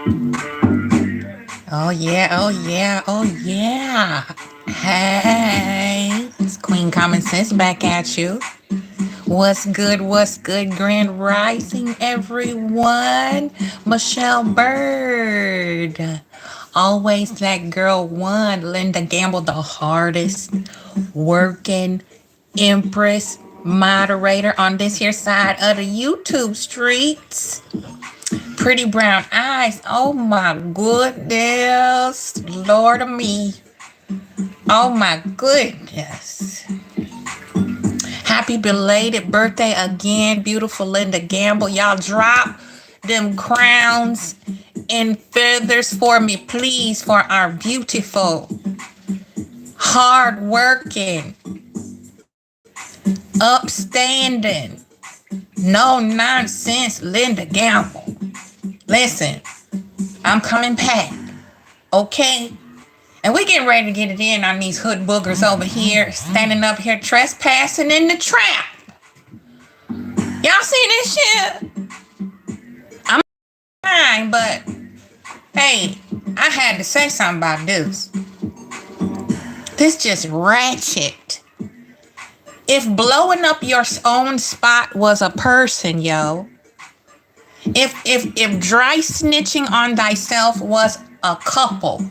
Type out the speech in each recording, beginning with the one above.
Oh yeah, oh yeah, oh yeah. Hey, it's Queen Common Sense back at you. What's good, Grand Rising, everyone? Michelle Bird. Always that girl one, Linda Gamble, the hardest working Empress moderator on this here side of the YouTube streets. Pretty brown eyes. Oh my goodness. Lord of me. Oh my goodness. Happy belated birthday again, beautiful Linda Gamble. Y'all drop them crowns and feathers for me, please, for our beautiful, hard working, upstanding, no nonsense Linda Gamble. Listen, I'm coming back, okay? And we getting ready to get it in on these hood boogers over here, standing up here trespassing in the trap. Y'all see this shit? I'm fine, but hey, I had to say something about this. This just ratchet. If blowing up your own spot was a person, yo, if dry snitching on thyself was a couple,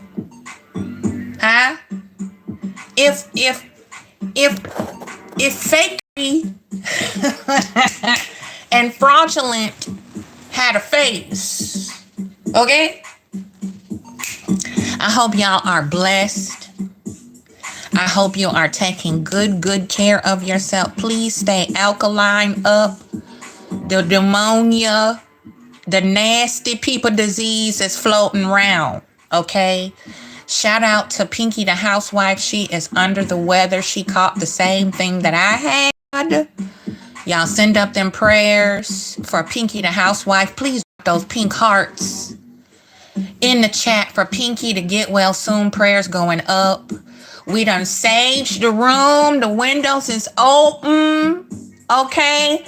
huh? If fakery and fraudulent had a face, okay? I hope y'all are blessed. I hope you are taking good care of yourself. Please stay alkaline up. The pneumonia, the nasty people disease is floating around, okay? Shout out to Pinky the housewife. She is under the weather. She caught the same thing that I had. Y'all send up them prayers for Pinky the housewife. Please drop those pink hearts in the chat for Pinky to get well soon. Prayers going up. We done saged the room. The windows is open. Okay.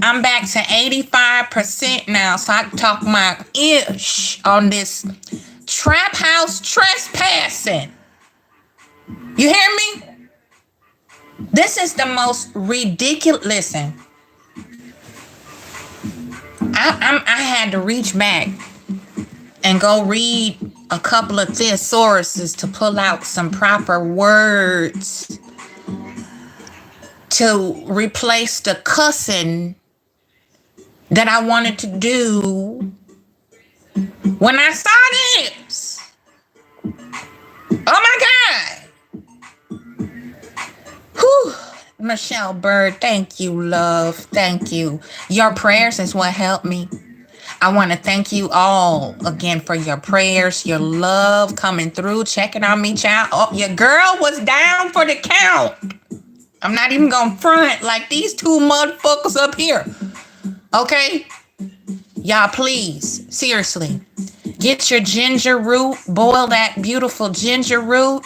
I'm back to 85% now, so I can talk my ish on this trap house trespassing. You hear me? This is the most ridiculous. Listen, I had to reach back and go read a couple of thesauruses to pull out some proper words to replace the cussing that I wanted to do when I saw this. Oh my God. Whew. Michelle Bird, thank you, love. Thank you. Your prayers is what helped me. I want to thank you all again for your prayers, your love coming through, checking on me, child. Oh, your girl was down for the count. I'm not even going to front like these two motherfuckers up here. Okay? Y'all, please, seriously, get your ginger root, boil that beautiful ginger root,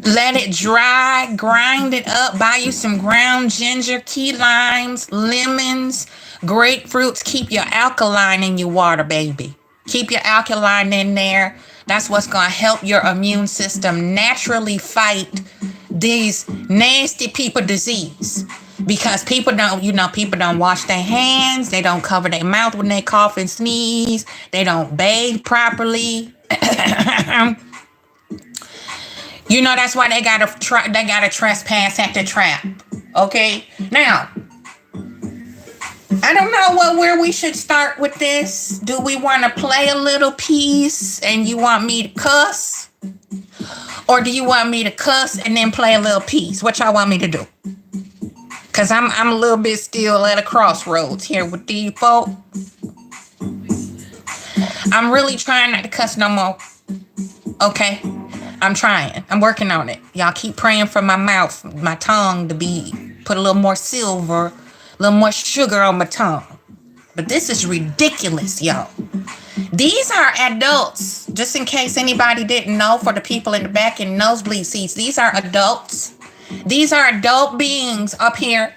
let it dry, grind it up, buy you some ground ginger, key limes, lemons, grapefruits. Keep your alkaline in your water, baby. Keep your alkaline in there. That's what's going to help your immune system naturally fight these nasty people disease. Because people don't wash their hands. They don't cover their mouth when they cough and sneeze. They don't bathe properly. That's why they gotta trespass at the trap. Okay? Now, I don't know where we should start with this. Do we want to play a little piece and you want me to cuss? Or do you want me to cuss and then play a little piece? What y'all want me to do? Because I'm a little bit still at a crossroads here with these folk. I'm really trying not to cuss no more. Okay? I'm trying. I'm working on it. Y'all keep praying for my mouth, my tongue to be put a little more silver, a little more sugar on my tongue. But this is ridiculous, y'all. These are adults. Just in case anybody didn't know, for the people in the back in nosebleed seats, these are adults. These are adult beings up here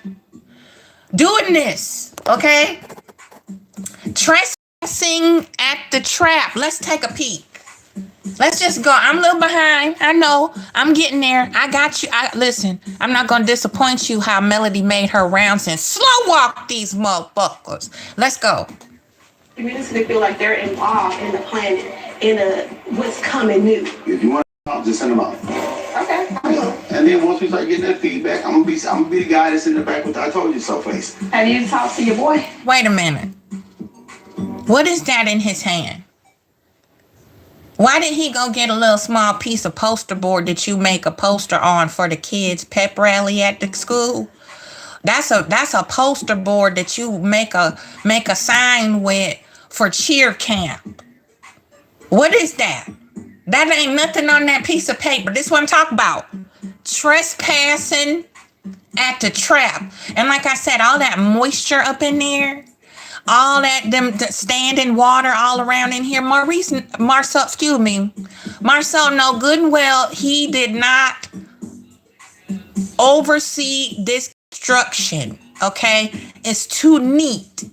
doing this, okay? Trespassing Trespassing at the trap. Let's take a peek. Let's just go. I'm a little behind. I know. I'm getting there. I got you. Listen, I'm not going to disappoint you how Melody made her rounds and slow walk these motherfuckers. Let's go. Community feel like they're involved in the planet, in what's coming new. If you want to just send them out. Okay, I will. And then once we start getting that feedback, I'm gonna be the guy that's in the back with the I told you so face. Have you talked to your boy? Wait a minute. What is that in his hand? Why did he go get a little small piece of poster board that you make a poster on for the kids' pep rally at the school? That's a poster board that you make a sign with for cheer camp. What is that? That ain't nothing on that piece of paper. This is what I'm talking about. Trespassing at the trap. And like I said, all that moisture up in there, all that standing water all around in here. Marsau know good and well he did not oversee this construction. Okay, it's too neat.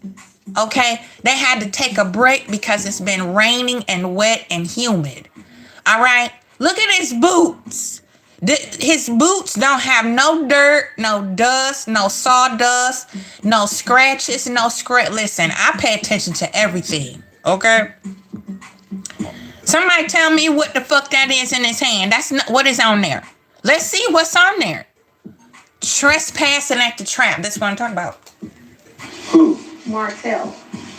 Okay, they had to take a break because it's been raining and wet and humid. All right, look at his boots. His boots don't have no dirt, no dust, no sawdust, no scratches, no scratch. Listen, I pay attention to everything, okay? Somebody tell me what the fuck that is in his hand. That's not what is on there. Let's see what's on there. Trespassing at the trap. That's what I'm talking about. Who? Martell.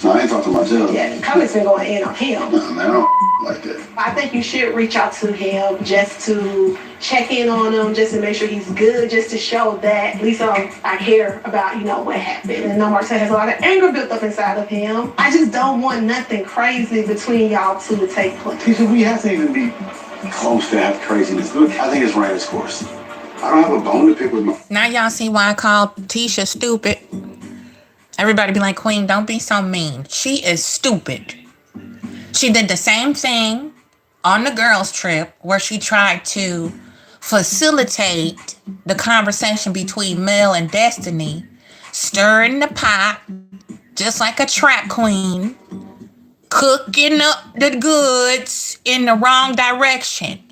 No, I ain't talking to Martell. Yeah, the comments been going in on him. No, man, I don't like that. I think you should reach out to him just to check in on him, just to make sure he's good, just to show that at least I care about, what happened. And Martell has a lot of anger built up inside of him. I just don't want nothing crazy between y'all two to take place. Tisha, we have to even be close to have craziness. Look, I think it's ran its course. I don't have a bone to pick with my... Now y'all see why I called Tisha stupid. Everybody be like, Queen, don't be so mean. She is stupid. She did the same thing on the girls' trip where she tried to facilitate the conversation between Mel and Destiny, stirring the pot just like a trap queen, cooking up the goods in the wrong direction.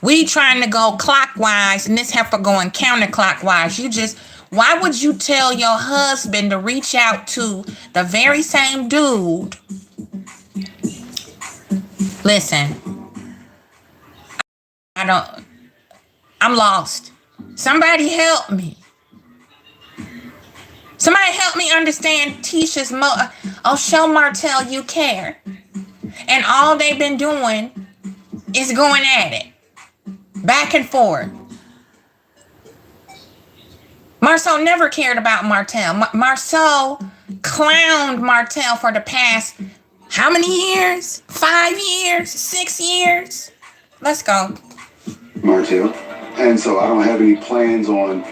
We trying to go clockwise and this heifer going counterclockwise. Why would you tell your husband to reach out to the very same dude? Listen, I'm lost. Somebody help me. Somebody help me understand Tisha's show Martell you care. And all they've been doing is going at it. Back and forth. Marsau never cared about Martell. Marsau clowned Martell for the past, how many years? 5 years? 6 years? Let's go. Martell. And so I don't have any plans on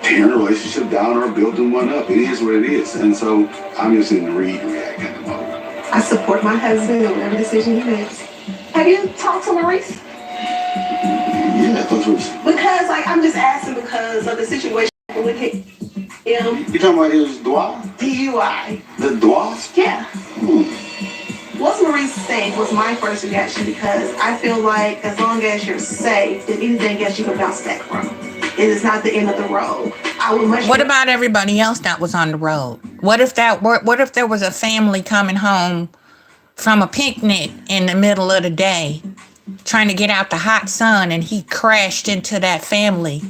tearing a relationship down or building one up. It is what it is. And so I'm just in the read and react at the moment. I support my husband in whatever decision he makes. Have you talked to Maurice? Yeah, close Maurice. Because, I'm just asking because of the situation with him. You talking about his DUI? DUI. The DUI? Yeah. What's Maurice saying was my first reaction because I feel like as long as you're safe, then anything else you can bounce back from. It is not the end of the road. What about everybody else that was on the road? What if there was a family coming home from a picnic in the middle of the day, trying to get out the hot sun, and he crashed into that family,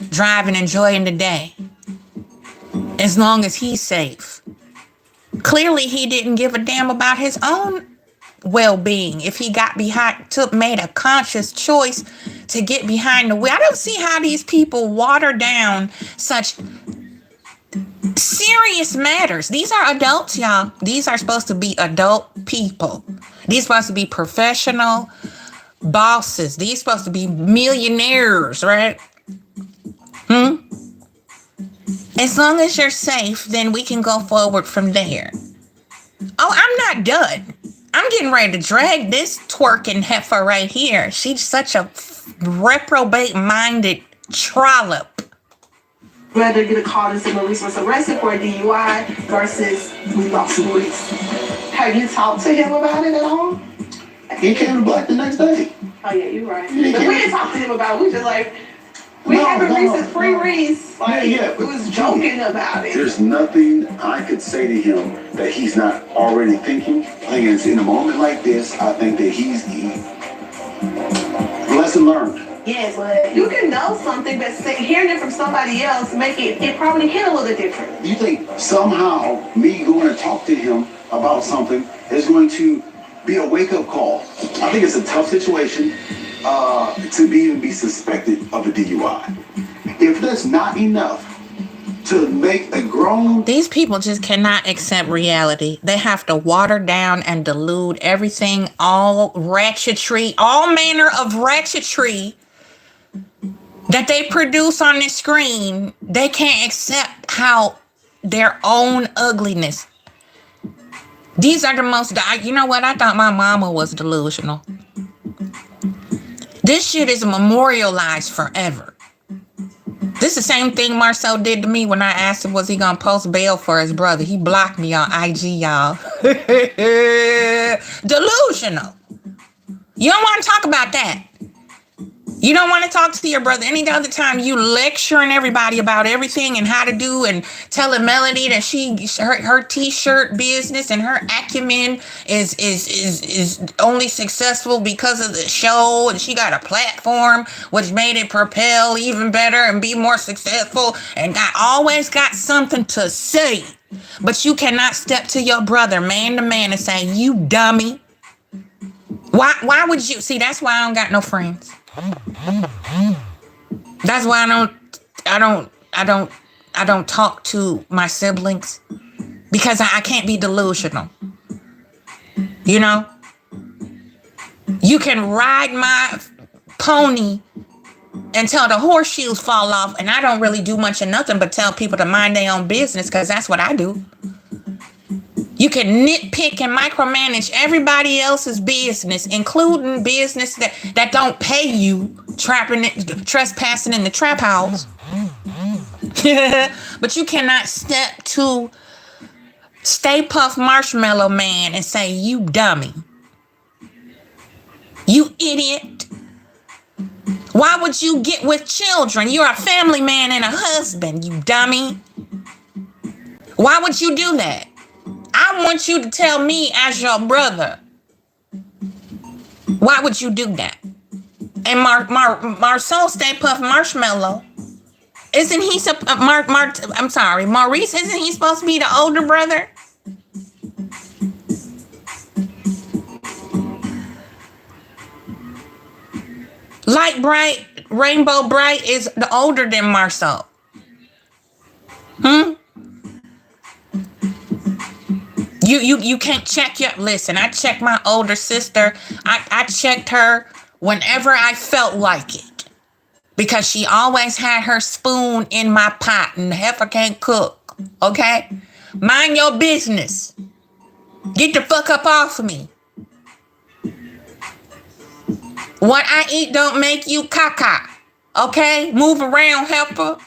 driving, enjoying the day, as long as he's safe? Clearly, he didn't give a damn about his own well-being. If he got made a conscious choice to get behind the wheel. I don't see how these people water down such serious matters. These are adults, y'all. These are supposed to be adult people. These are supposed to be professional bosses. These are supposed to be millionaires, right? As long as you're safe, then we can go forward from there. Oh, I'm not done. I'm getting ready to drag this twerking heifer right here. She's such a reprobate-minded trollop. Rather get a call and say Maurice was arrested for a DUI versus we lost Maurice. Have you talked to him about it at all? He came to Black the next day. Oh yeah, you're right. Yeah, But we didn't talk to him about it. We just like, we haven't reached pre-reads. Like, yeah, we was joking about it. There's nothing I could say to him that he's not already thinking. I think it's in a moment like this, I think that he's lesson learned. Yes, but you can know something, but hearing it from somebody else make it probably hit a little different. You think somehow me going to talk to him about something is going to be a wake-up call? I think it's a tough situation to even be suspected of a DUI. If that's not enough to make a grown... These people just cannot accept reality. They have to water down and dilute everything, all ratchetry, all manner of ratchetry that they produce on the screen. They can't accept how their own ugliness. These are the most, you know what? I thought my mama was delusional. This shit is memorialized forever. This is the same thing Marsau did to me when I asked him, was he going to post bail for his brother? He blocked me on IG, y'all. Delusional. You don't want to talk about that. You don't want to talk to your brother. Any other time you lecturing everybody about everything and how to do and telling Melody that her t-shirt business and her acumen is only successful because of the show, and she got a platform which made it propel even better and be more successful, and always got something to say. But you cannot step to your brother man to man and say, you dummy. Why would you? See, that's why I don't got no friends. That's why I don't talk to my siblings, because I can't be delusional. You know, you can ride my pony until the horseshoes fall off, and I don't really do much of nothing but tell people to mind their own business, because that's what I do. You can nitpick and micromanage everybody else's business, including business that don't pay you, trespassing in the trap house. But you cannot step to Stay Puft Marshmallow Man and say, you dummy. You idiot. Why would you get with children? You're a family man and a husband, you dummy. Why would you do that? I want you to tell me as your brother. Why would you do that? And Marsau Stay Puft Marshmallow, isn't he I'm sorry, Maurice, isn't he supposed to be the older brother? Light Bright, Rainbow Bright is the older than Marsau. You can't check your, listen, I checked my older sister. I checked her whenever I felt like it, because she always had her spoon in my pot, and the heifer can't cook, okay? Mind your business. Get the fuck up off of me. What I eat don't make you caca, okay? Move around, heifer.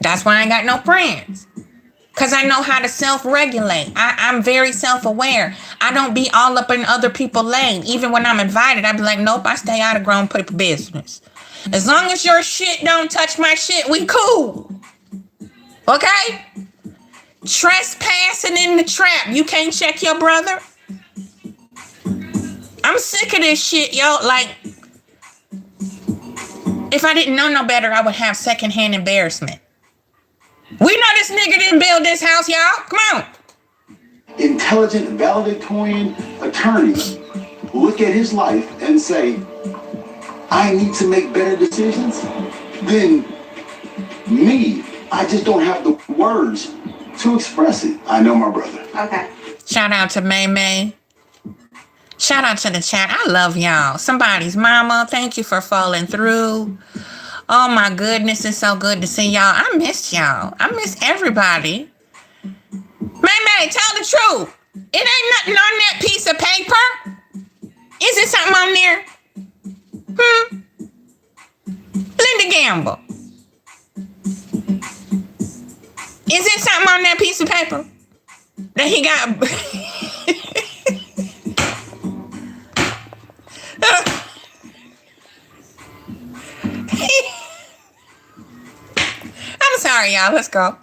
That's why I ain't got no friends. Because I know how to self-regulate. I'm very self-aware. I don't be all up in other people's lane. Even when I'm invited, I be like, nope, I stay out of grown people business. As long as your shit don't touch my shit, we cool. Okay? Trespassing in the trap. You can't check your brother? I'm sick of this shit, yo. Like, if I didn't know no better, I would have secondhand embarrassment. We know this nigga didn't build this house, y'all. Come on. Intelligent, valedictorian attorneys look at his life and say, I need to make better decisions than me. I just don't have the words to express it. I know my brother. Okay. Shout out to May May. Shout out to the chat. I love y'all. Somebody's mama. Thank you for falling through. Oh my goodness, it's so good to see y'all. I missed y'all. I miss everybody. May, tell the truth. It ain't nothing on that piece of paper. Is it something on there? Linda Gamble. Is it something on that piece of paper that he got? right, y'all. Let's go.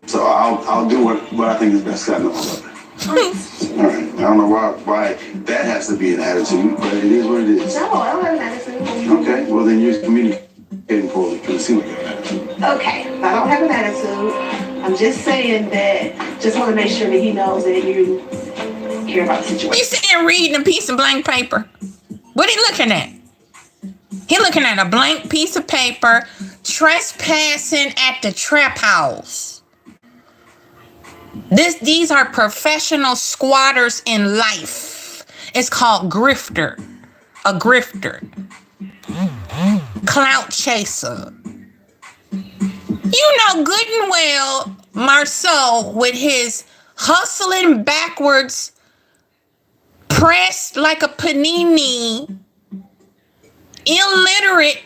So I'll do what I think is best. I know I love it. All right. I don't know why that has to be an attitude, but it is what it is. No, I don't have an attitude. Okay. Well, then you're communicating poorly because it seems like you have an attitude. Okay, I don't have an attitude. I'm just saying that. Just want to make sure that he knows that you care about the situation. He's sitting there reading a piece of blank paper. What are you looking at? He looking at a blank piece of paper. Trespassing at the trap house. These are professional squatters in life. It's called grifter. A grifter. Clout chaser. You know good and well Marsau with his hustling backwards, pressed like a panini, illiterate,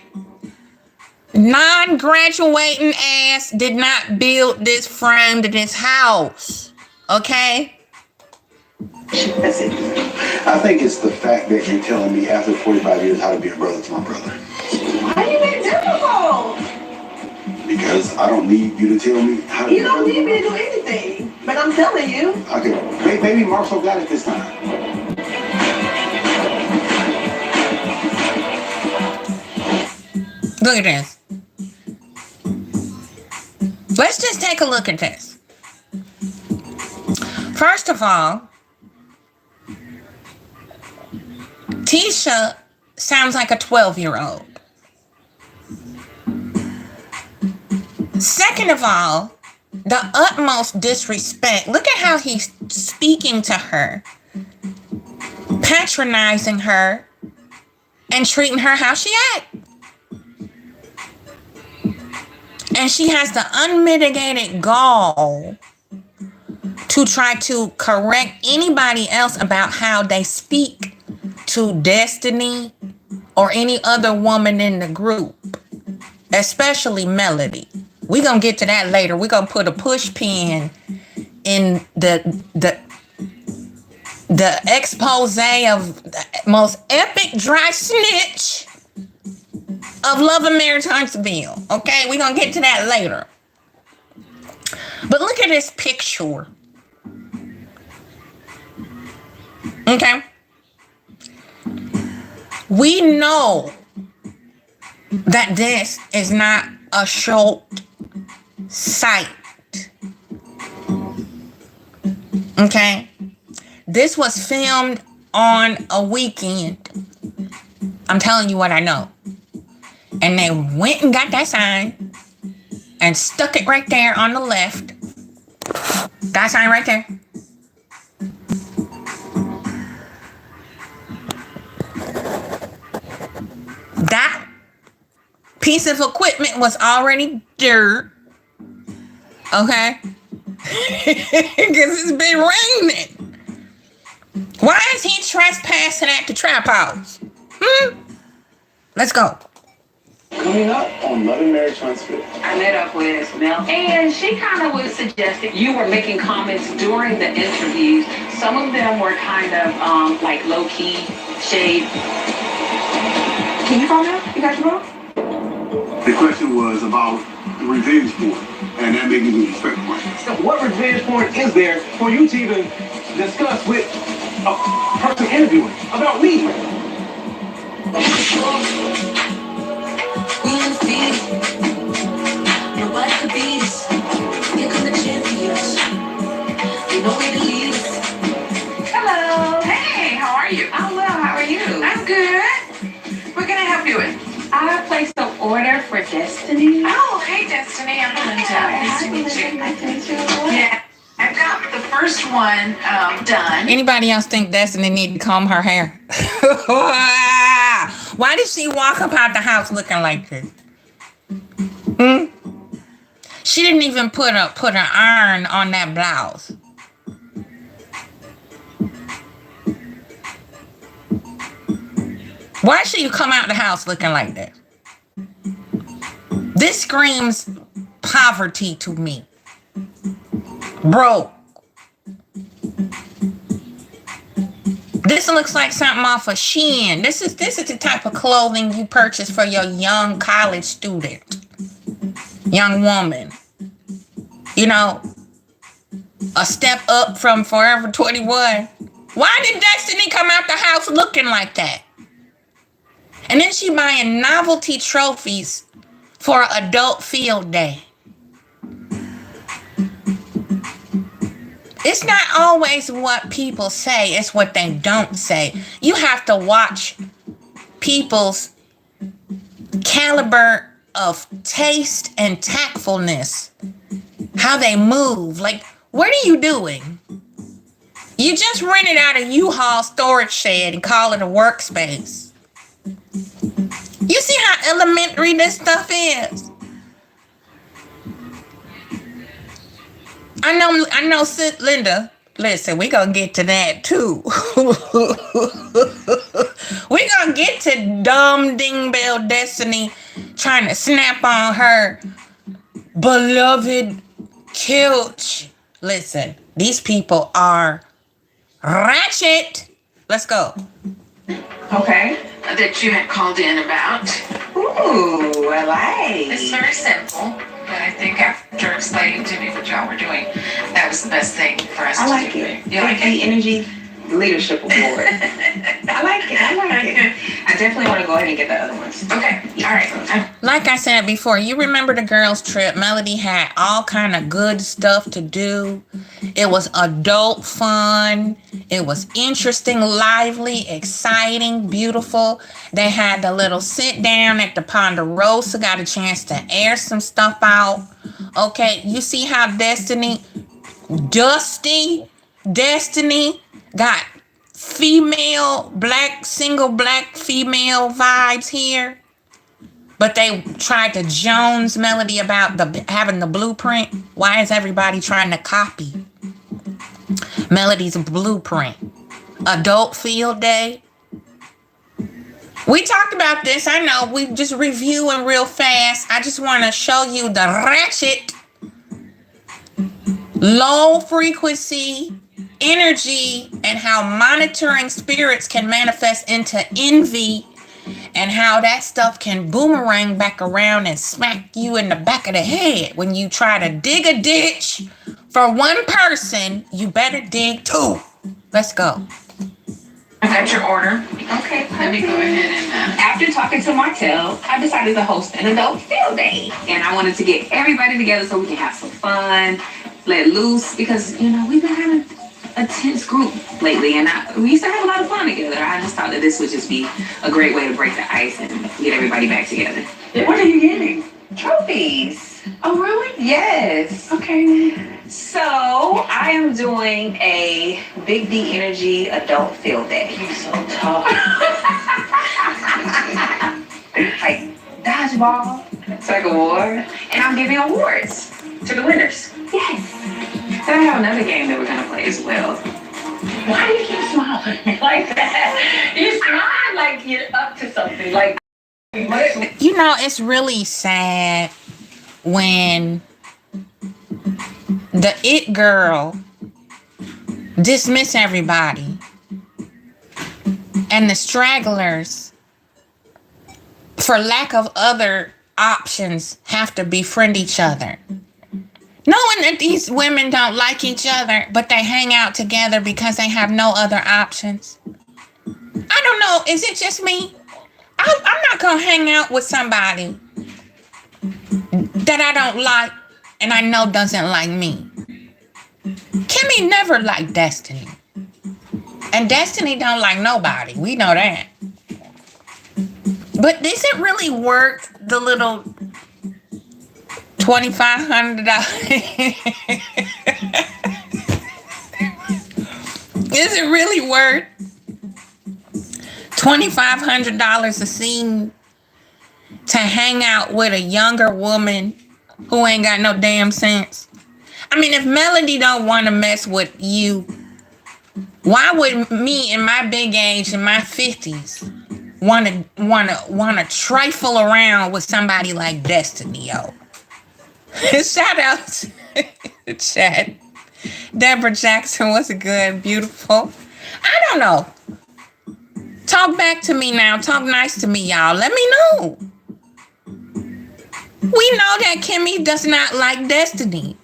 non-graduating ass did not build this frame to this house. Okay? That's it. I think it's the fact that you're telling me after 45 years how to be a brother to my brother. Why are you being difficult? Because I don't need you to tell me how to You don't need me to do anything, but I'm telling you. Okay, maybe Marsau got it this time. Look at this. Let's just take a look at this. First of all, Tisha sounds like a 12-year-old. Second of all, the utmost disrespect. Look at how he's speaking to her, patronizing her, and treating her how she acts. And she has the unmitigated gall to try to correct anybody else about how they speak to Destiny or any other woman in the group, especially Melody. We're going to get to that later. We're going to put a push pin in the expose of the most epic dry snitch of Love and Maritimes-ville. Okay, we're going to get to that later. But look at this picture. Okay. We know that this is not a short sight. Okay. This was filmed on a weekend. I'm telling you what I know. And they went and got that sign and stuck it right there on the left. That sign right there. That piece of equipment was already dirt. Okay? Because it's been raining. Why is he trespassing at the trap house? Let's go. Coming up on Love and Maritimes-ville. I met up with Mel, and she kind of was suggesting you were making comments during the interviews. Some of them were kind of like low-key shade. Can you phone now? You got your phone? The question was about the revenge porn, and that made me lose respect for myself. So what revenge porn is there for you to even discuss with a person interviewing about me? Hello. Hey, how are you? I'm well. How are you? I'm good. What can I help you with? I placed an order for Destiny. Oh, hey, Destiny. I'm Linda. Nice to meet you. Nice to meet you. Yeah, I've got the first one done. Anybody else think Destiny need to comb her hair? Why did she walk up out the house looking like this? She didn't even put an iron on that blouse. Why should you come out the house looking like that? This screams poverty to me. Broke. This looks like something off of Shein. This is the type of clothing you purchase for your young college student, young woman. you know, a step up from Forever 21. Why did Destiny come out the house looking like that? And then she buying novelty trophies for adult field day. It's not always what people say, it's what they don't say. You have to watch people's caliber of taste and tactfulness, how they move. Like, what are you doing? You just rented out a U-Haul storage shed and call it a workspace. You see how elementary this stuff is? I know, Linda. Listen, we gonna get to that too. We gonna get to dumb Dingbell Destiny trying to snap on her beloved Kilch. Listen, these people are ratchet. Let's go. Okay. That you had called in about. Ooh, I like. It's very simple, but I think after explaining to me what y'all were doing, that was the best thing for us I to like do. it. You like The it? Energy Leadership Award. I like it. I like it. I definitely want to go ahead and get the other ones. Okay. All right. Like I said before, you remember the girls' trip. Melody had all kind of good stuff to do. It was adult fun. It was interesting, lively, exciting, beautiful. They had the little sit down at the Ponderosa, got a chance to air some stuff out. Okay, you see how Destiny got single black female vibes here. But they tried to Jones Melody about having the blueprint. Why is everybody trying to copy Melody's blueprint? Adult field day. We talked about this. I know. We just reviewing real fast. I just want to show you the ratchet, low frequency energy and how monitoring spirits can manifest into envy, and how that stuff can boomerang back around and smack you in the back of the head. When you try to dig a ditch for one person, you better dig two. Let's go. I got your order. Okay. Let me go ahead and. After talking to Martell, I decided to host an adult field day. And I wanted to get everybody together so we can have some fun, let loose, because, you know, we've been kind of a tense group lately, and we used to have a lot of fun together. I just thought that this would just be a great way to break the ice and get everybody back together. What are you getting? Trophies. Oh, really? Yes. Okay. So I am doing a Big D Energy Adult Field Day. You're so tough. Like dodgeball, tug of war, and I'm giving awards to the winners. Yes. And I have another game that we're gonna play as well. Why do you keep smiling like that? You smile like you're up to something. Like, You know, it's really sad when the it girl dismiss everybody and the stragglers, for lack of other options, have to befriend each other. Knowing that these women don't like each other, but they hang out together because they have no other options. I don't know. Is it just me? I'm not going to hang out with somebody that I don't like and I know doesn't like me. Kimmy never liked Destiny. And Destiny don't like nobody. We know that. But is it really worth the little $2,500? Is it really worth $2,500 a scene to hang out with a younger woman who ain't got no damn sense? I mean, if Melody don't want to mess with you, why would me in my big age, in my 50s, want to trifle around with somebody like Destiny, yo? Shout out to chat. Deborah Jackson was good, beautiful. I don't know. Talk back to me now. Talk nice to me, y'all. Let me know. We know that Kimmy does not like Destiny.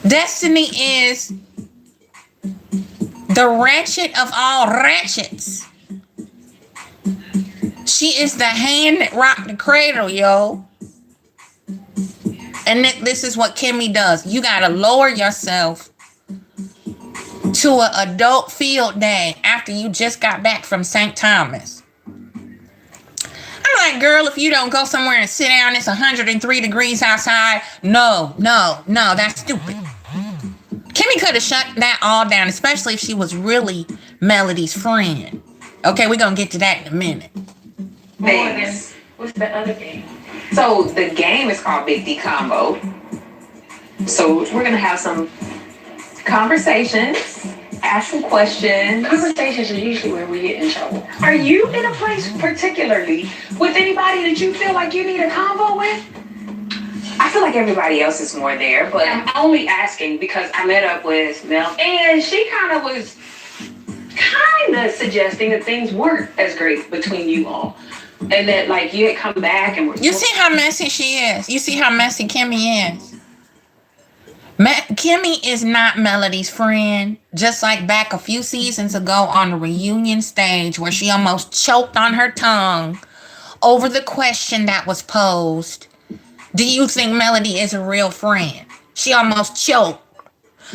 Destiny is the wretched of all wretcheds. She is the hand that rocked the cradle, yo. And this is what Kimmy does. You gotta lower yourself to an adult field day after you just got back from St. Thomas. I'm like, girl, if you don't go somewhere and sit down, it's 103 degrees outside. No, that's stupid. Kimmy could have shut that all down, especially if she was really Melody's friend. Okay, we're gonna get to that in a minute. Thanks. What's the other game? So the game is called Big D Combo. So we're gonna have some conversations, actual questions. Conversations are usually where we get in trouble. Are you in a place particularly with anybody that you feel like you need a convo with? I feel like everybody else is more there, but I'm only asking because I met up with Mel and she kind of was suggesting that things weren't as great between you all. And that like you had come back and were... You see how messy she is. You see how messy Kimmy is. Kimmy is not Melody's friend. Just like back a few seasons ago on the reunion stage where she almost choked on her tongue over the question that was posed. Do you think Melody is a real friend? She almost choked.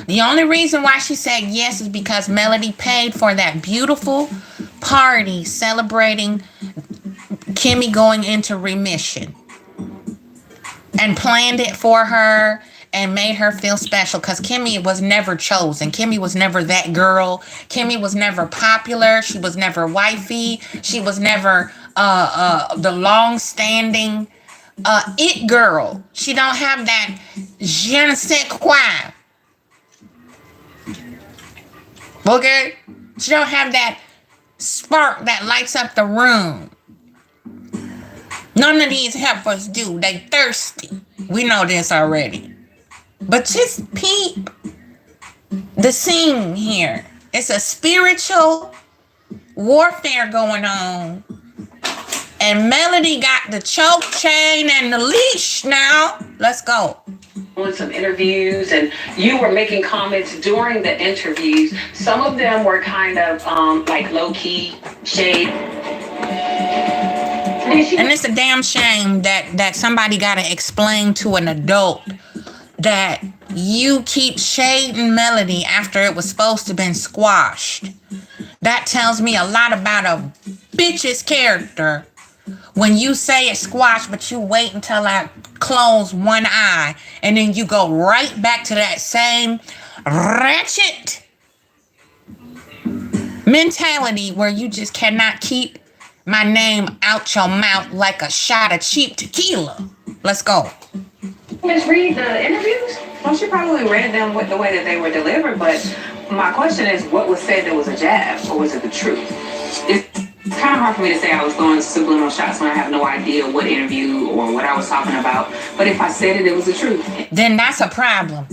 The only reason why she said yes is because Melody paid for that beautiful party celebrating Kimmy going into remission and planned it for her and made her feel special because Kimmy was never chosen. Kimmy was never that girl. Kimmy was never popular. She was never wifey. She was never the long-standing it girl. She don't have that je ne sais quoi. Okay? She don't have that spark that lights up the room. None of these heifers do. They thirsty. We know this already. But just peep the scene here. It's a spiritual warfare going on. And Melody got the choke chain and the leash now. Let's go. With some interviews and you were making comments during the interviews. Some of them were kind of like low-key shade. And it's a damn shame that somebody got to explain to an adult that you keep shading Melody after it was supposed to have been squashed. That tells me a lot about a bitch's character when you say it's squashed, but you wait until I close one eye and then you go right back to that same ratchet mentality where you just cannot keep my name out your mouth like a shot of cheap tequila. Let's go. Just read the interviews? Well, she probably read them with the way that they were delivered, but my question is, what was said that was a jab, or was it the truth? It's kind of hard for me to say I was throwing subliminal shots when I have no idea what interview or what I was talking about, but if I said it, it was the truth. Then that's a problem.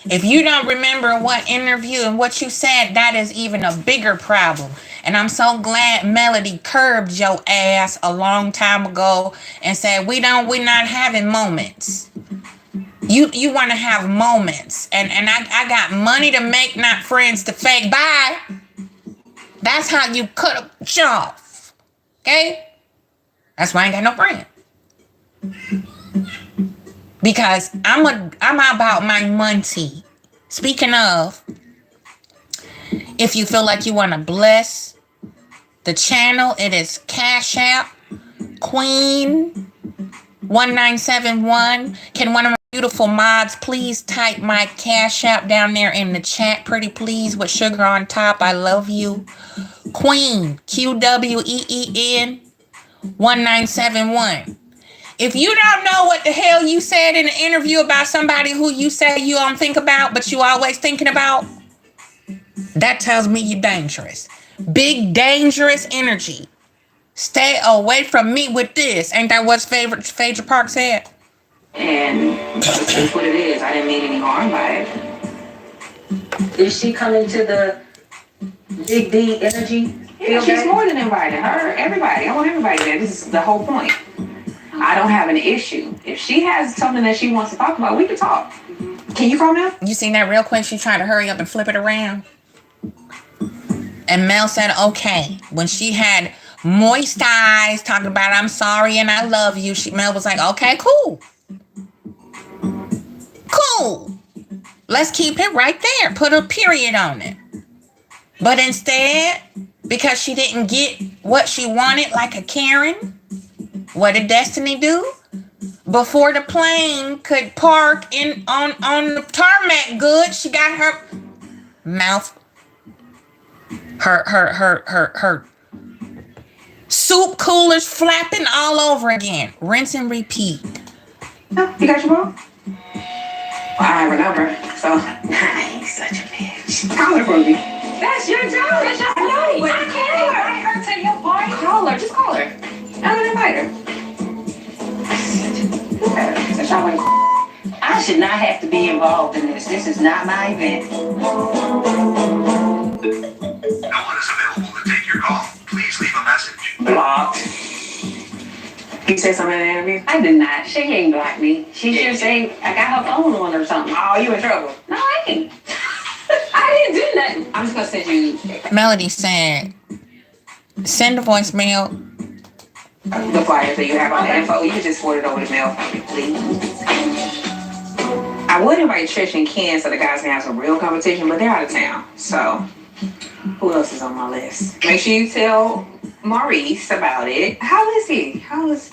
If you don't remember what interview and what you said, that is even a bigger problem. And I'm so glad Melody curbed your ass a long time ago and said, we're not having moments. You want to have moments. And I got money to make, not friends to fake. Bye. That's how you cut a bitch off. Okay? That's why I ain't got no friend. Because I'm about my money. Speaking of, if you feel like you want to bless the channel, it is Cash App Queen 1971. Can one of my beautiful mods please type my Cash App down there in the chat, pretty please, with sugar on top? I love you. Queen, QWEEN 1971. If you don't know what the hell you said in an interview about somebody who you say you don't think about, but you always thinking about, that tells me you're dangerous. Big dangerous energy. Stay away from me with this. Ain't that what Phaedra Park said? And that's what it is. I didn't mean any harm by it. Is she coming to the Big D energy? Yeah, she's more than invited. Everybody. I want everybody there. This is the whole point. I don't have an issue. If she has something that she wants to talk about, we can talk. Can you call now? You seen that real quick? She tried to hurry up and flip it around. And Mel said, okay. When she had moist eyes talking about, I'm sorry and I love you, Mel was like, okay, cool. Cool. Let's keep it right there. Put a period on it. But instead, because she didn't get what she wanted like a Karen, what did Destiny do? Before the plane could park on the tarmac good, she got her mouth, her soup coolers flapping all over again. Rinse and repeat. No, you got your phone? Well, I have her number, so I ain't such a bitch. Call her for me. That's your job. That's your party. I can't invite her to your party. Call her. Just call her. I'm gonna invite her. Yeah, that's y'all like. I should not have to be involved in this. This is not my event. No one is available to take your call. Please leave a message. Blocked. You said something in the interview? I did not. She ain't blocked me. She just say I got her phone on or something. Oh, you in trouble? No, I ain't. I didn't do nothing. I'm just gonna send you Melody said, send a voicemail. The flyers that you have on the info, you can just forward it over to mail for me, please. I would invite Trish and Ken so the guys can have some real competition, but they're out of town. So, who else is on my list? Make sure you tell Maurice about it. How is he? How is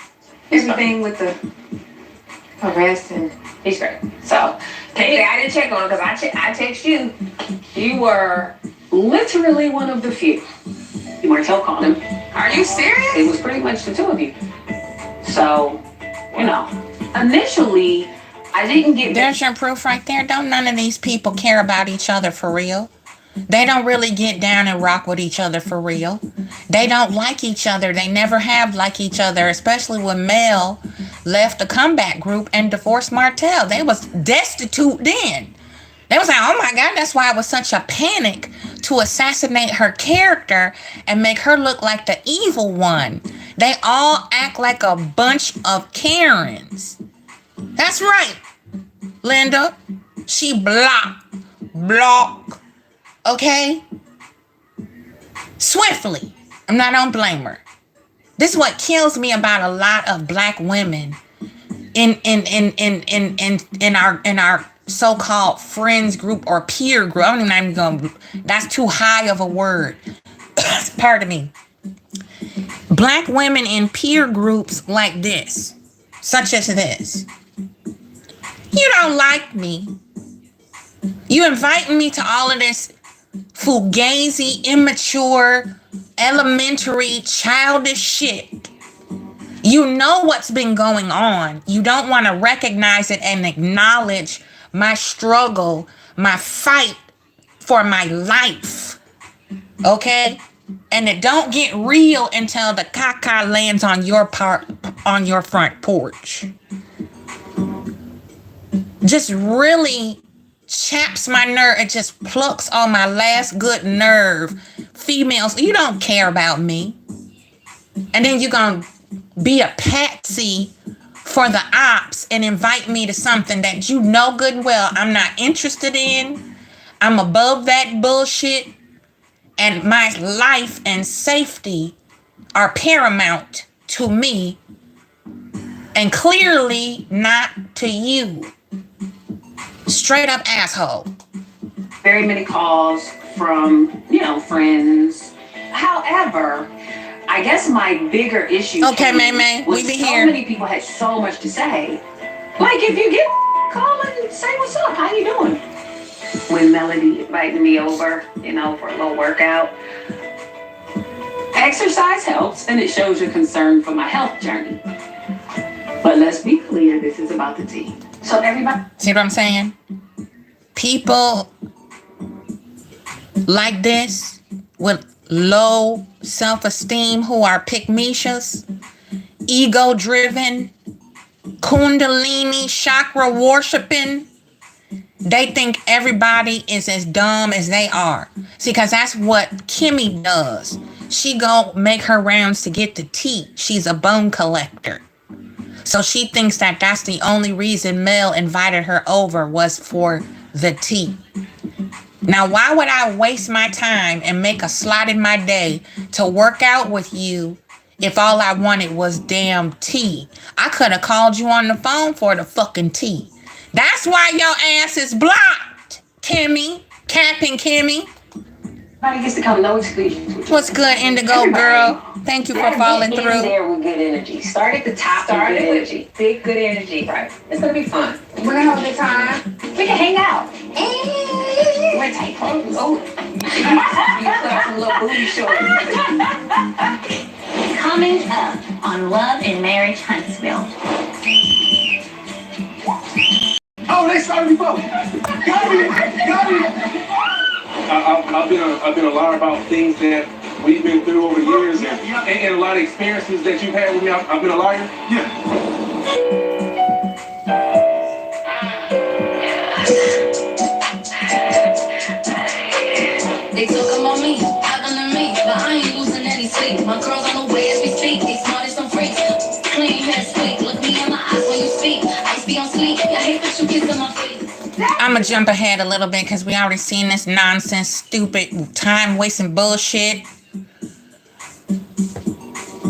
everything with the arrest? And he's great. So, anyway, I didn't check on him because I text you. You were literally one of the few. ManHeaux called him. Are you serious? It was pretty much the two of you. So, initially, I didn't get... There's your proof right there. Don't none of these people care about each other for real. They don't really get down and rock with each other for real. They don't like each other. They never have liked each other, especially when Mel left the comeback group and divorced Martell. They was destitute then. They was like, oh my God, that's why it was such a panic to assassinate her character and make her look like the evil one. They all act like a bunch of Karens. That's right, Linda. She block, okay? Swiftly. I'm not gonna blame her. This is what kills me about a lot of black women in our so-called friends group or peer group. I'm not even gonna, that's too high of a word. Pardon me. Black women in peer groups like this, such as this. You don't like me. You inviting me to all of this fugazi, immature, elementary, childish shit. You know what's been going on. You don't want to recognize it and acknowledge my struggle, my fight for my life. Okay? And it don't get real until the caca lands on your front porch. Just really chaps my nerve. It just plucks on my last good nerve. Females, you don't care about me. And then you're going to be a patsy for the ops and invite me to something that you know good and well I'm not interested in. I'm above that bullshit. And my life and safety are paramount to me. And clearly not to you. Straight up asshole. Very many calls from, friends. However, I guess my bigger issue okay, May, was we be so here. many people had so much to say. Like, if you get call and say what's up, how you doing? When Melody invited me over, for a little workout. Exercise helps, and it shows your concern for my health journey. But let's be clear, this is about the team. So everybody... See what I'm saying? People like this with low self-esteem who are pick-meshas, ego-driven, kundalini, chakra worshiping, they think everybody is as dumb as they are. See, because that's what Kimmy does. She go make her rounds to get the tea. She's a bone collector. So she thinks that that's the only reason Mel invited her over was for the tea. Now, why would I waste my time and make a slot in my day to work out with you if all I wanted was damn tea? I could have called you on the phone for the fucking tea. That's why your ass is blocked, Kimmy. Captain Kimmy. Everybody gets to come, no exclusions. What's good, Indigo girl? Thank you for following Get in through. there with good energy. Start at the top with good energy. Big good energy. Right. It's gonna be fun. We're gonna have a good time. We can hang out. Wear tight clothes. Oh. You put on some little booty shorts. Coming up on Love and Marriage Huntsville. Oh, they started me both. Got it. I've been a lot about things that we've been through over the years and a lot of experiences that you've had with me. I've been a liar. Yeah. They took them on me, out under me, but I ain't losing any sleep. My girls on the way as we speak, they smart as some freaks. Clean hair, sweet, look me in my eyes when you speak. I be on sleep, I hate that you kiss in my face. I'm gonna jump ahead a little bit because we already seen this nonsense, stupid, time-wasting bullshit.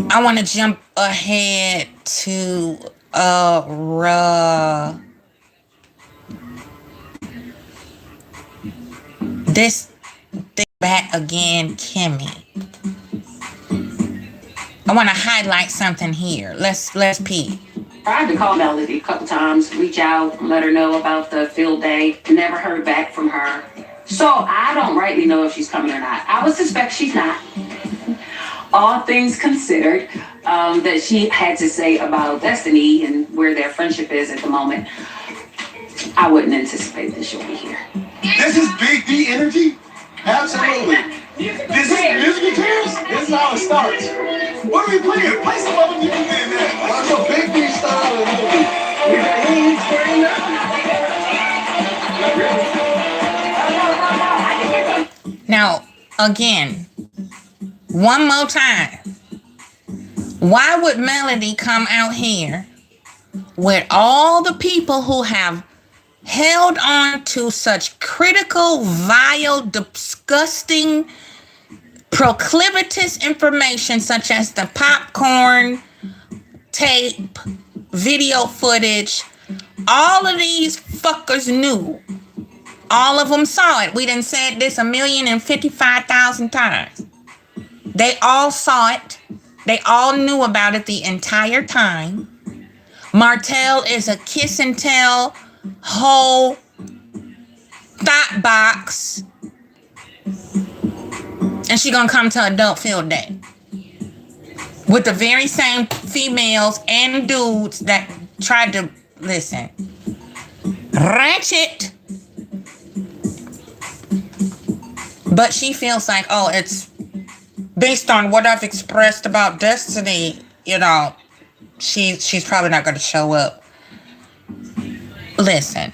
I want to jump ahead to this thing back again, Kimmy. I want to highlight something here. Let's peep. Tried to call Melody a couple times, reach out, let her know about the field day. Never heard back from her. So I don't rightly know if she's coming or not. I would suspect she's not. All things considered, that she had to say about Destiny and where their friendship is at the moment, I wouldn't anticipate that she'll be here. This is Big D energy? Absolutely. This is musical chairs? This is how it starts. What are we playing? Play some other music in there. What's your Big D style of movie? Now, again, one more time. Why would Melody come out here with all the people who have held on to such critical, vile, disgusting, proclivitous information such as the popcorn, tape, video footage? All of these fuckers knew. All of them saw it. We done said this 1,055,000 times. They all saw it. They all knew about it the entire time. Martell is a kiss and tell whole thought box. And she gonna come to adult field day with the very same females and dudes that tried to listen. Ratchet. But she feels like, oh, it's based on what I've expressed about Destiny, you know, she's probably not going to show up. Listen,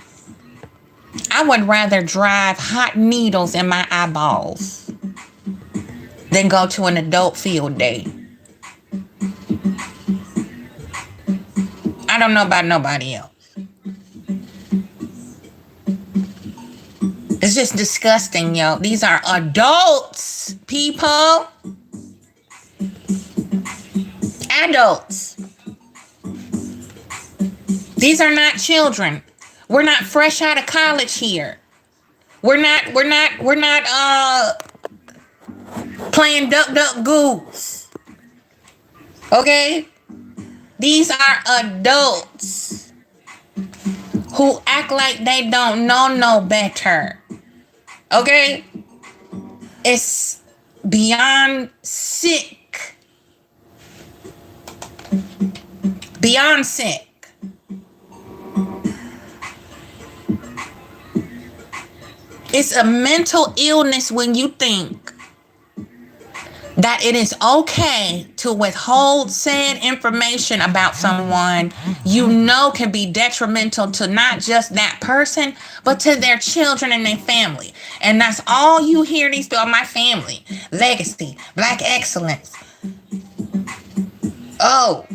I would rather drive hot needles in my eyeballs than go to an adult field day. I don't know about nobody else. It's just disgusting, yo. These are adults, people. Adults. These are not children. We're not fresh out of college here. We're not playing duck duck goose. Okay? These are adults who act like they don't know no better. Okay? It's beyond sick. Beyond sick. It's a mental illness when you think that it is okay to withhold said information about someone you know can be detrimental to not just that person, but to their children and their family. And that's all you hear these people, my family, legacy, black excellence. Oh,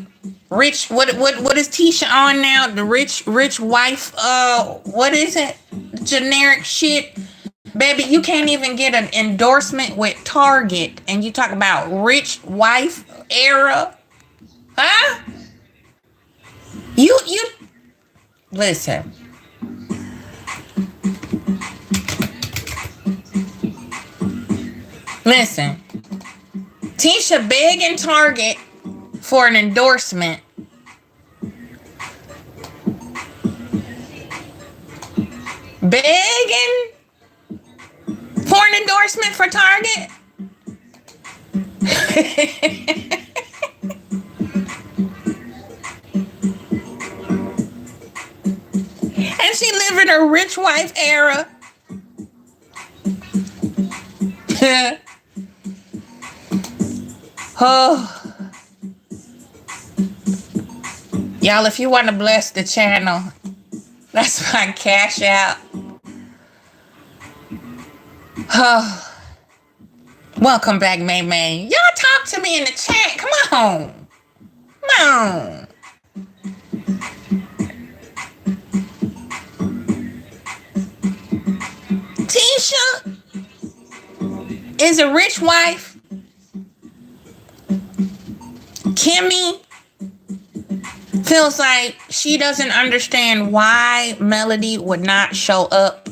Rich, what is Tisha on now? The rich wife, what is it? Generic shit. Baby, you can't even get an endorsement with Target and you talk about rich wife era. Huh? You listen. Listen. Tisha begging Target for an endorsement. Begging for an endorsement for Target. And she living a rich wife era. Oh. Y'all, if you want to bless the channel, that's my cash out. Oh. Welcome back, May. Y'all talk to me in the chat. Come on. Come on. Tisha is a rich wife. Kimmy feels like she doesn't understand why Melody would not show up.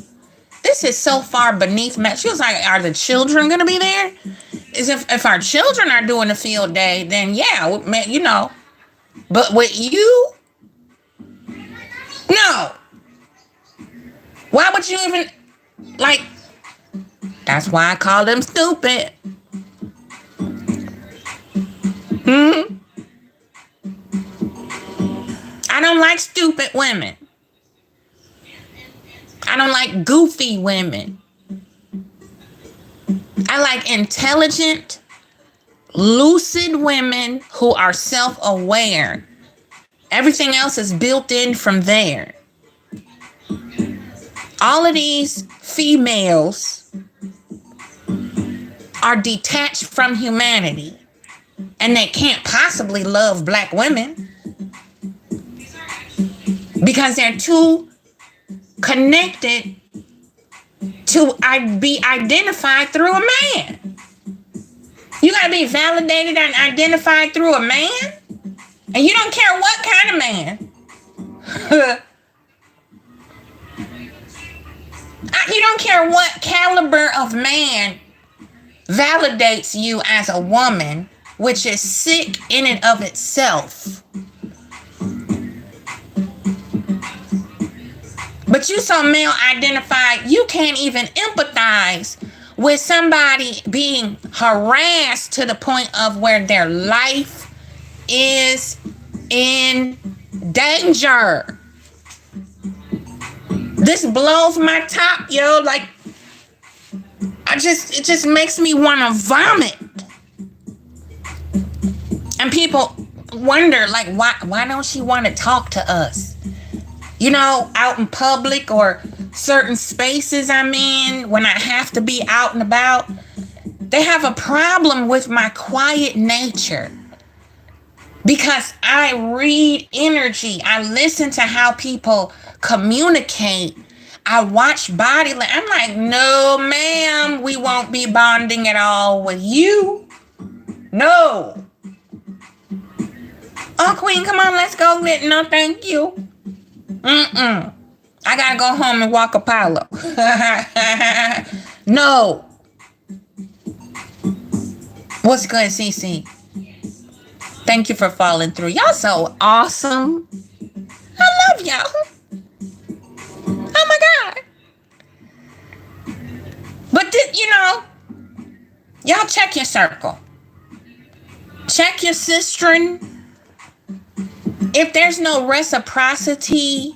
This is so far beneath Melody. She was like, are the children going to be there? Is if our children are doing a field day, then yeah, you know. But with you? No. Why would you even, like, that's why I call them stupid. I don't like stupid women. I don't like goofy women. I like intelligent, lucid women who are self-aware. Everything else is built in from there. All of these females are detached from humanity, and they can't possibly love black women because they're too connected to be identified through a man. You gotta be validated and identified through a man, and you don't care what kind of man. You don't care what caliber of man validates you as a woman, which is sick in and of itself. But you so male identified, you can't even empathize with somebody being harassed to the point of where their life is in danger. This blows my top, yo. Like, it just makes me want to vomit. And people wonder, like, why don't she want to talk to us? You know, out in public or certain spaces I'm in, when I have to be out and about, they have a problem with my quiet nature. Because I read energy. I listen to how people communicate. I watch body language. I'm like, no, ma'am, we won't be bonding at all with you. No. Oh, Queen, come on, let's go. No, thank you. I gotta go home and walk Apollo. No. What's good, CC? Thank you for falling through. Y'all so awesome. I love y'all. Oh my God. But you know, y'all check your circle. Check your sistren. If there's no reciprocity,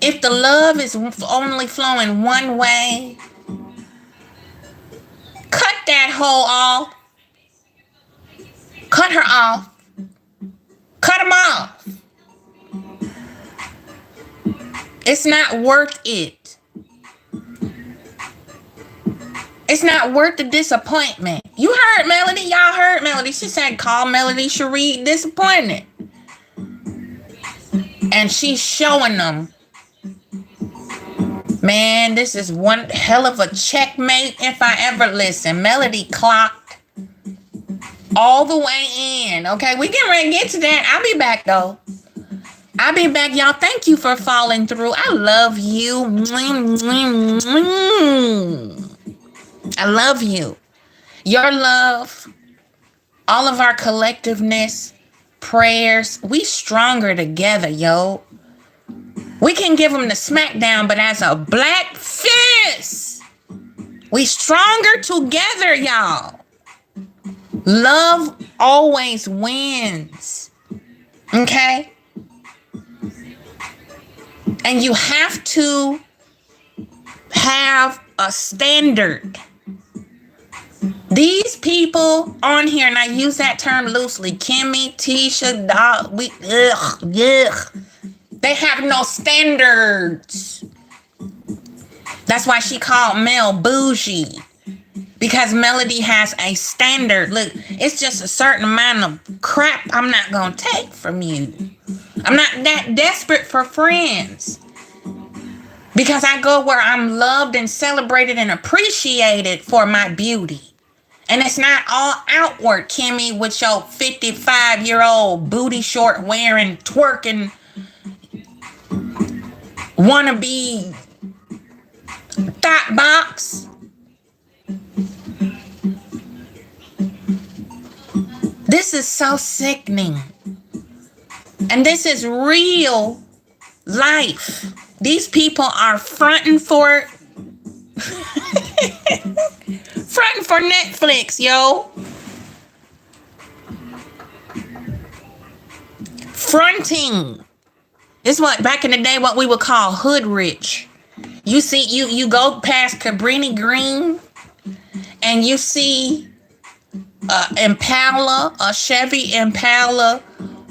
if the love is only flowing one way, cut that hoe off. Cut her off. Cut him off. It's not worth it. It's not worth the disappointment. You heard Melody. Y'all heard Melody. She said, call Melody Cherie disappointed. And she's showing them, man, this is one hell of a checkmate if I ever listen. Melody clocked all the way in. Okay, we getting ready to get to that. I'll be back, though. I'll be back, y'all. Thank you for falling through. I love you. I love you. Your love, all of our collectiveness, prayers, we stronger together, yo. We can give them the smackdown, but as a black fist, we stronger together, y'all. Love always wins. Okay? And you have to have a standard. These people on here, and I use that term loosely, Kimmy, Tisha, Dog, they have no standards. That's why she called Mel bougie. Because Melody has a standard. Look, it's just a certain amount of crap I'm not going to take from you. I'm not that desperate for friends. Because I go where I'm loved and celebrated and appreciated for my beauty. And it's not all outward, Kimmy, with your 55-year-old booty short wearing, twerking, wannabe thought box. This is so sickening. And this is real life. These people are fronting for fronting for Netflix, yo. Fronting. It's what back in the day what we would call hood rich. You see, you go past Cabrini Green and you see Impala, a Chevy Impala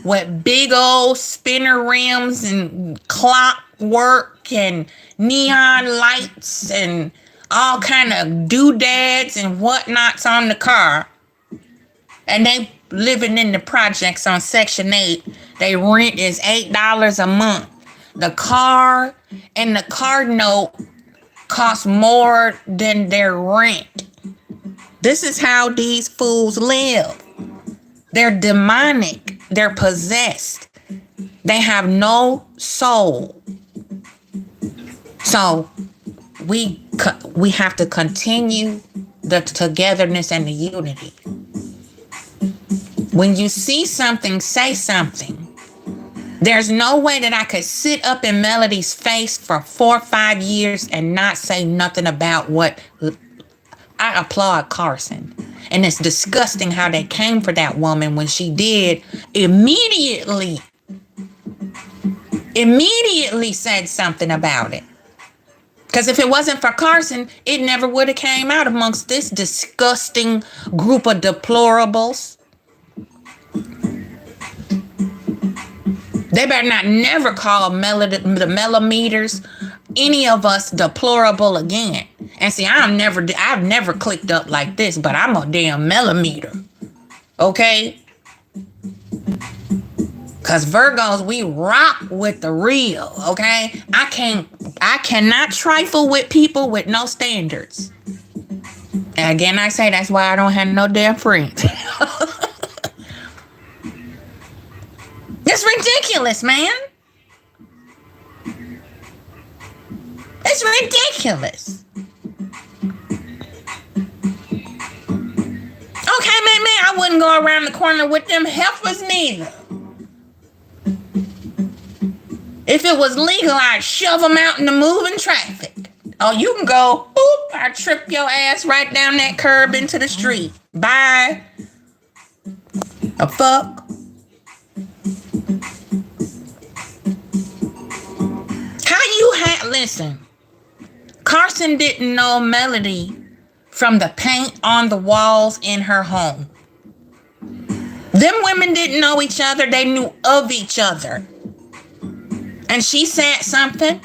with big old spinner rims and clockwork and neon lights and all kind of doodads and whatnots on the car. And they living in the projects on Section 8. They rent is $8 a month. The car and the car note cost more than their rent. This is how these fools live. They're demonic. They're possessed. They have no soul. So we have to continue the togetherness and the unity. When you see something, say something. There's no way that I could sit up in Melody's face for 4 or 5 years and not say nothing about what I applaud Carson. And it's disgusting how they came for that woman when she did immediately said something about it. Because if it wasn't for Carson, it never would have came out amongst this disgusting group of deplorables. They better not never call the millimeters, any of us deplorable again. And see, I've never clicked up like this, but I'm a damn millimeter. Okay? Because Virgos, we rock with the real, okay? I cannot trifle with people with no standards. And again, I say that's why I don't have no damn friends. It's ridiculous, man. It's ridiculous. Okay, man, I wouldn't go around the corner with them heifers neither. If it was legal, I'd shove them out in the moving traffic. Oh, you can go, boop, I trip your ass right down that curb into the street. Bye. A fuck. Listen, Carson didn't know Melody from the paint on the walls in her home. Them women didn't know each other. They knew of each other. And she said something.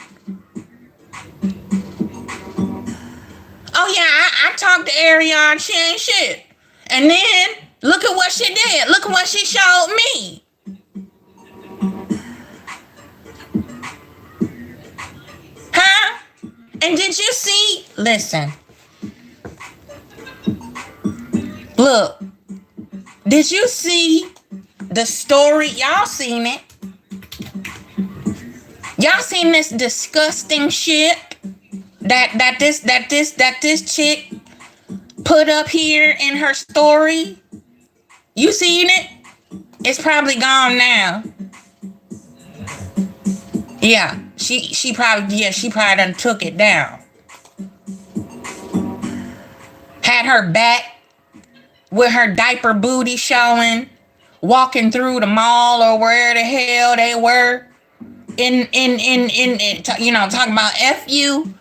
Oh yeah, I talked to Ariana, she ain't shit. And then look at what she did. Look at what she showed me. Huh? And did you see? Listen. Look. Did you see the story? Y'all seen it. Y'all seen this disgusting shit that this chick put up here in her story? You seen it? It's probably gone now. Yeah, she probably done took it down. Had her back with her diaper booty showing, walking through the mall or where the hell they were. In you know, talking about F you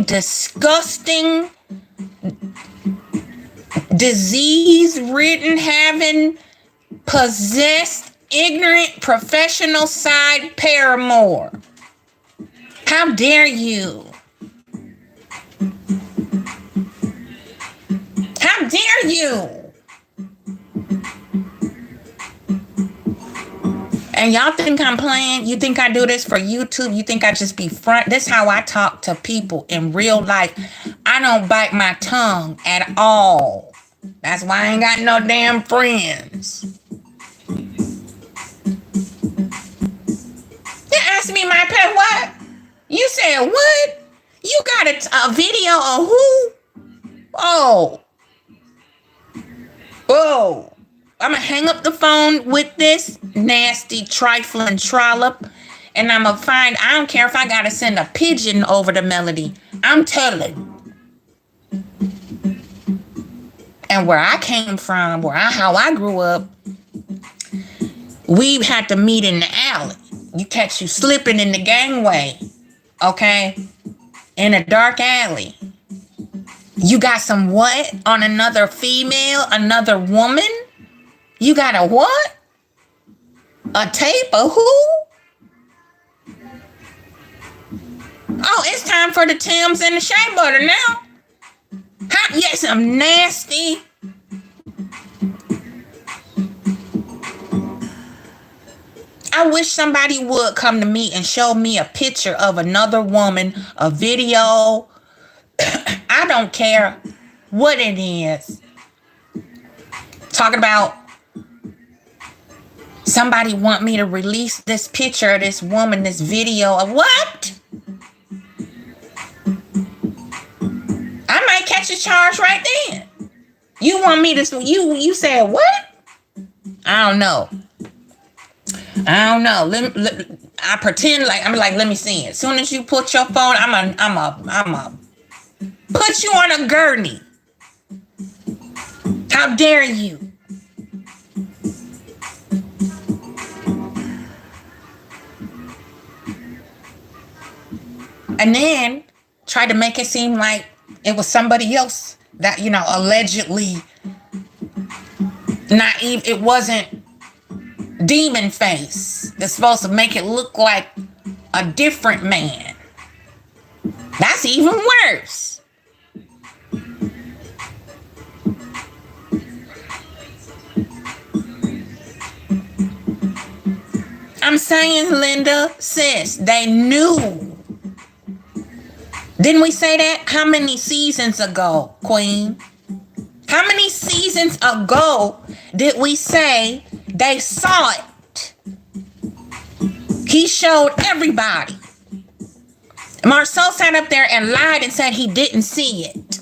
disgusting, disease-ridden, having, possessed, ignorant, professional side paramour. How dare you? How dare you? And y'all think I'm playing? You think I do this for YouTube? You think I just be front? This is how I talk to people in real life. I don't bite my tongue at all. That's why I ain't got no damn friends. You asked me my pet what? You said what? You got a video of who? Oh. I'm gonna hang up the phone with this nasty trifling trollop, and I'm gonna find, I don't care if I gotta send a pigeon over to Melody. I'm telling. And where I came from, how I grew up, we had to meet in the alley. You catch you slipping in the gangway, okay? In a dark alley. You got some what on another female, another woman? You got a what? A tape of who? Oh, it's time for the Timbs and the shea butter now. Yes, I'm nasty. I wish somebody would come to me and show me a picture of another woman, a video. I don't care what it is. Talking about somebody want me to release this picture of this woman, this video of what? I might catch a charge right then. You want me to, you said what? I don't know. I pretend like, I'm like, let me see it. As soon as you put your phone, I'm a put you on a gurney. How dare you? And then tried to make it seem like it was somebody else that, you know, allegedly not even, it wasn't Demon Face. They're supposed to make it look like a different man. That's even worse. I'm saying, Linda, sis, they knew. Didn't we say that? How many seasons ago, Queen? How many seasons ago did we say they saw it? He showed everybody. Marsau sat up there and lied and said he didn't see it.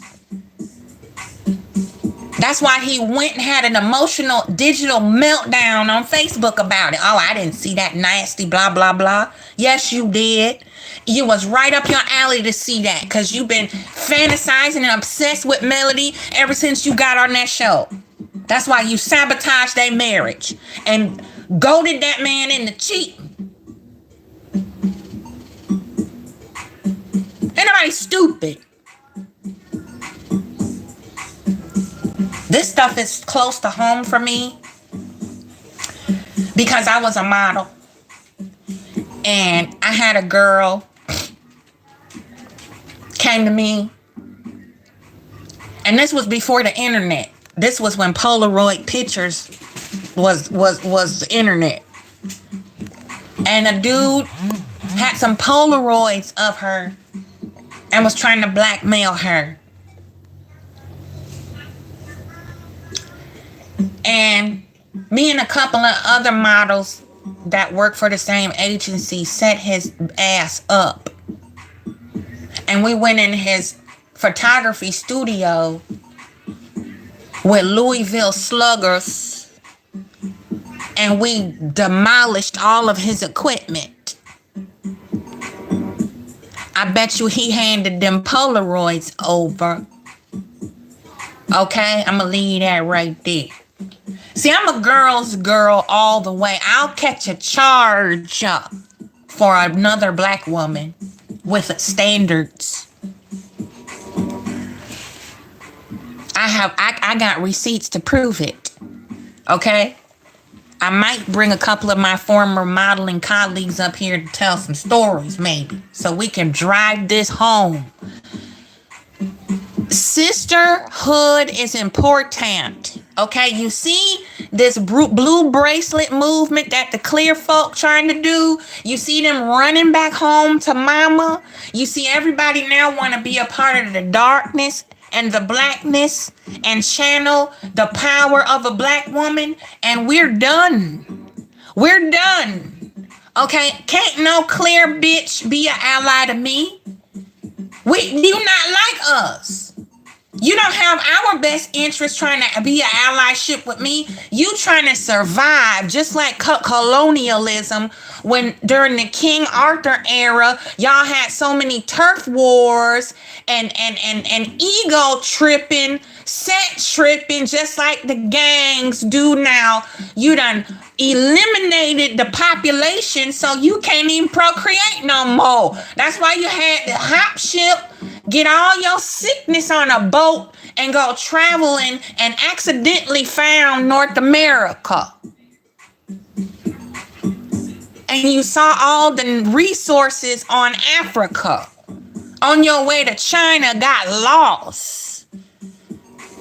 That's why he went and had an emotional digital meltdown on Facebook about it. Oh, I didn't see that nasty blah, blah, blah. Yes, you did. You was right up your alley to see that because you've been fantasizing and obsessed with Melody ever since you got on that show. That's why you sabotaged their marriage and goaded that man into cheating. Ain't nobody stupid. This stuff is close to home for me because I was a model and I had a girl came to me And this was before the internet. This was when Polaroid pictures was the internet. And a dude had some Polaroids of her and was trying to blackmail her. And me and a couple of other models that work for the same agency set his ass up. And we went in his photography studio with Louisville sluggers, and we demolished all of his equipment. I bet you he handed them Polaroids over. Okay, I'm gonna leave that right there. See, I'm a girl's girl all the way. I'll catch a charge for another black woman with standards. I got receipts to prove it. Okay? I might bring a couple of my former modeling colleagues up here to tell some stories, maybe, so we can drive this home. Sisterhood is important. Okay, you see this blue bracelet movement that the clear folk trying to do? You see them running back home to mama? You see everybody now want to be a part of the darkness and the blackness and channel the power of a black woman, and we're done. We're done. Okay, can't no clear bitch be an ally to me. You not like us. You don't have our best interest trying to be an allyship with me. You trying to survive, just like colonialism. When during the King Arthur era, y'all had so many turf wars and ego tripping, set tripping, just like the gangs do now. You done eliminated the population, so you can't even procreate no more. That's why you had the hop ship, get all your sickness on a boat and go traveling, and accidentally found North America. And you saw all the resources on Africa. On your way to China, got lost.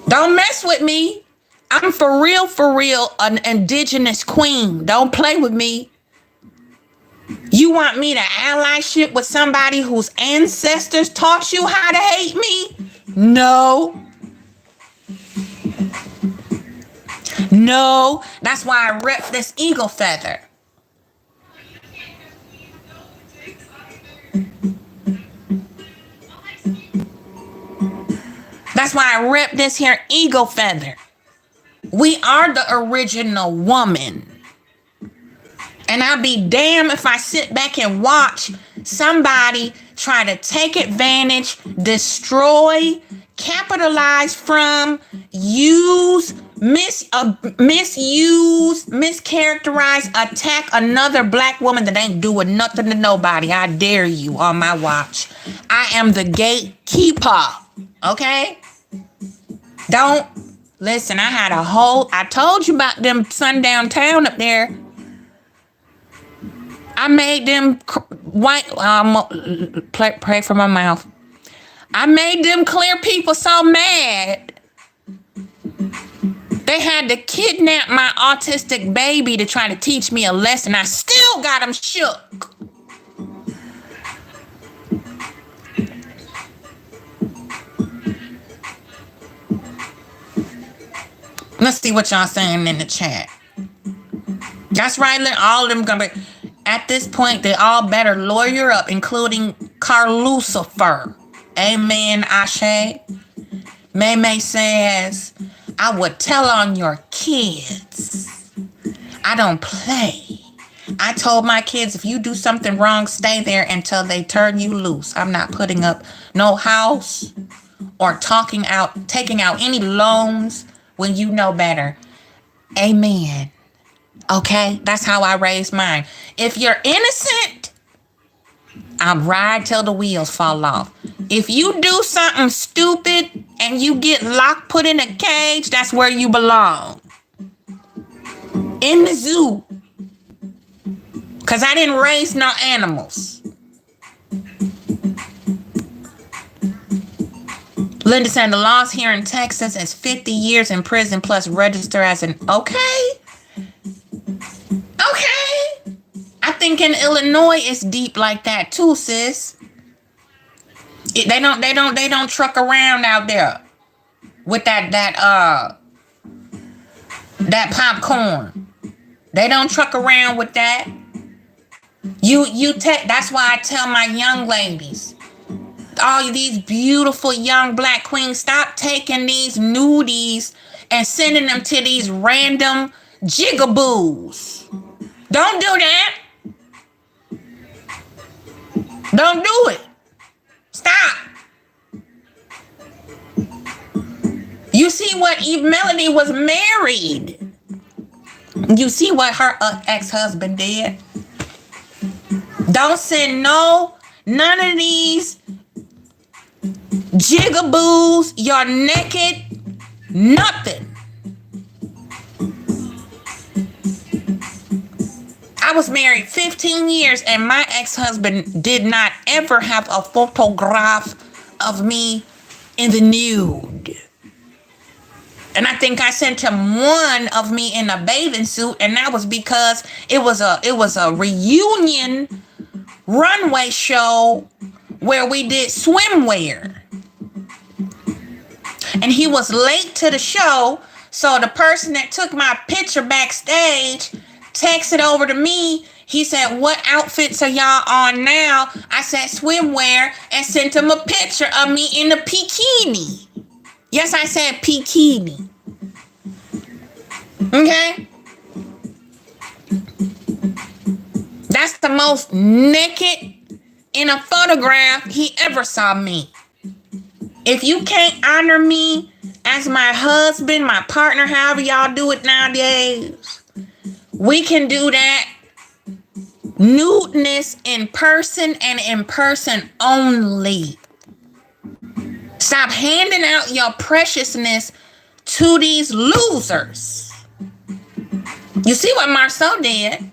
Don't mess with me. I'm for real, an indigenous queen. Don't play with me. You want me to allyship with somebody whose ancestors taught you how to hate me? No. No. That's why I rep this eagle feather. That's why I rep this here eagle feather. We are the original woman. And I'll be damned if I sit back and watch somebody try to take advantage, destroy, capitalize from, use, misuse, mischaracterize, attack another black woman that ain't doing nothing to nobody. I dare you on my watch. I am the gatekeeper. Okay? Don't listen. I told you about them sundown town up there. I made them white. Pray for my mouth. I made them clear people so mad. They had to kidnap my autistic baby to try to teach me a lesson. I still got them shook. Let's see what y'all saying in the chat. That's right. All of them gonna be. At this point, they all better lawyer up, including Carlucifer. Amen, Ashe. May says, I would tell on your kids. I don't play. I told my kids, if you do something wrong, stay there until they turn you loose. I'm not putting up no house or taking out any loans when you know better. Amen. Okay, that's how I raised mine. If you're innocent, I'll ride till the wheels fall off. If you do something stupid and you get locked, put in a cage, that's where you belong. In the zoo. Because I didn't raise no animals. Linda saying the laws here in Texas is 50 years in prison plus register as an okay. I think in Illinois it's deep like that too, sis. They don't truck around out there with that popcorn. They don't truck around with that. That's why I tell my young ladies, all these beautiful young black queens, stop taking these nudies and sending them to these random jigaboos. Don't do that. Don't do it. Stop. You see what Eve Melody was married. You see what her ex-husband did. Don't send none of these jigaboos. You're naked. Nothing. I was married 15 years and my ex-husband did not ever have a photograph of me in the nude. And I think I sent him one of me in a bathing suit, and that was because it was a reunion runway show where we did swimwear. And he was late to the show, so the person that took my picture backstage texted over to me. He said, "What outfits are y'all on now?" I said, "Swimwear," and sent him a picture of me in a bikini. Yes, I said bikini. Okay? That's the most naked in a photograph he ever saw me. If you can't honor me as my husband, my partner, however y'all do it nowadays, we can do that. Nudeness in person and in person only. Stop handing out your preciousness to these losers. You see what Marsau did?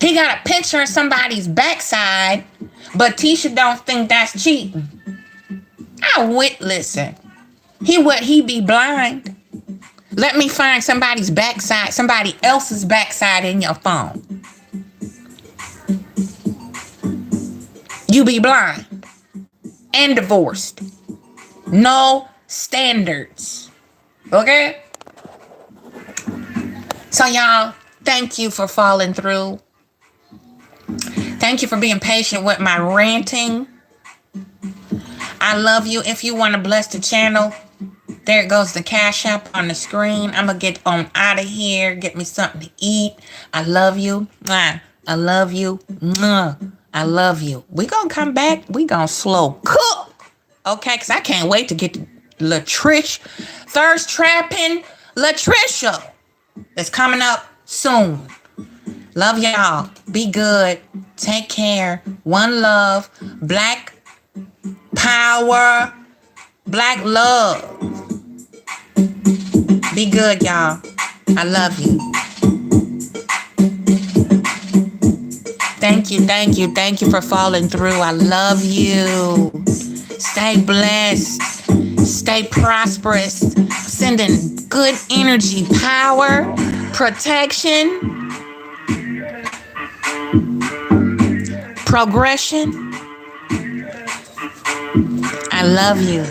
He got a picture of somebody's backside, but Tisha don't think that's cheating. Listen. He be blind. Let me find somebody's backside, somebody else's backside in your phone. You be blind and divorced. No standards. Okay? So y'all, thank you for following through. Thank you for being patient with my ranting. I love you. If you want to bless the channel, there goes the Cash App on the screen. I'm going to get on out of here. Get me something to eat. I love you. I love you. I love you. We going to come back. We going to slow cook. Okay? Because I can't wait to get to Latrish. Thirst Trapping Latricia. It's coming up soon. Love y'all. Be good. Take care. One love. Black power. Black love. Be good, y'all. I love you. Thank you, thank you, thank you for following through. I love you. Stay blessed. Stay prosperous. Sending good energy, power, protection, progression. I love you.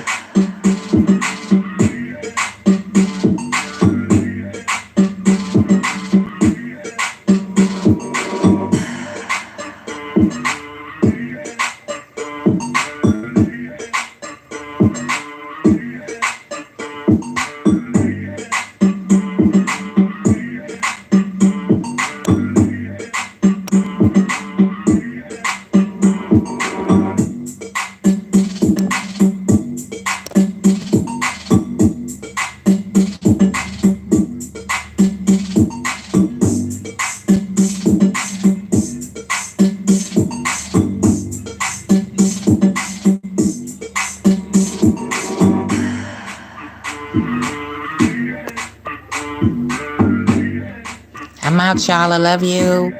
I'm out, y'all. I love you.